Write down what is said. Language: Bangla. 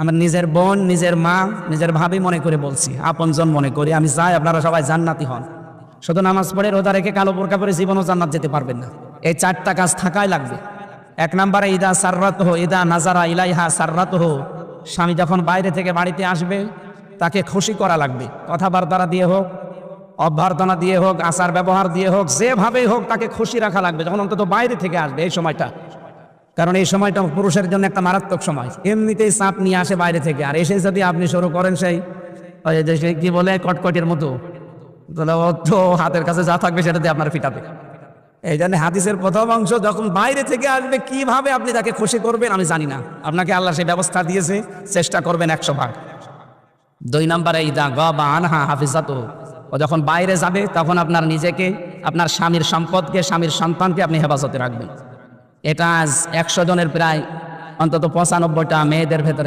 আমার নিজের বোন, নিজের মা, নিজের ভাবি মনে করে বলছি, আপনজন মনে করি। আমি চাই আপনারা সবাই জান্নাতি হন। শুধু নামাজ পড়ে রোজা রেখে কালো বোরকা পরে জীবনও জান্নাত যেতে পারবেন না। এই 4টা কাজ থাকাই লাগবে। 1 নম্বরে ইদা সাররাতহু, ইদা নাজারা ইলাইহা সাররাতহু, স্বামী যখন বাইরে থেকে বাড়িতে আসবে তাকে খুশি করা লাগবে। কথাবার্তা দিয়ে হোক, অভ্যর্থনা দিয়ে হোক, আচার ব্যবহার দিয়ে হোক, যেভাবেই হোক তাকে খুশি রাখা লাগবে যখন অন্তত বাইরে থেকে আসবে এই সময়টা। কারণ এই সময়টা পুরুষের জন্য একটা মারাত্মক সময়। এমনিতেই চাপ নিয়ে আসে বাইরে থেকে, আর এসে যদি আপনি শুরু করেন সেই কি বলে কটকটের মতো, তাহলে ও তো হাতের কাছে যা থাকবে সেটাতে আপনার ফিটাবে। এই জন্য হাদিসের প্রথম অংশ, যখন বাইরে থেকে আসবে কিভাবে আপনি তাকে খুশি করবেন আমি জানি না, আপনাকে আল্লাহ সেই ব্যবস্থা দিয়েছে, চেষ্টা করবেন 100 ভাগ। 2 নম্বরে ইদা গাবা আনহা হাফিজাতুহু, ও যখন বাইরে যাবে তখন আপনার নিজেকে, আপনার স্বামীর সম্পদকে, স্বামীর সন্তানকে আপনি হেফাজতে রাখবেন। এটা আজ 100 জনের প্রায় অন্তত 95টা মেয়েদের ভেতরে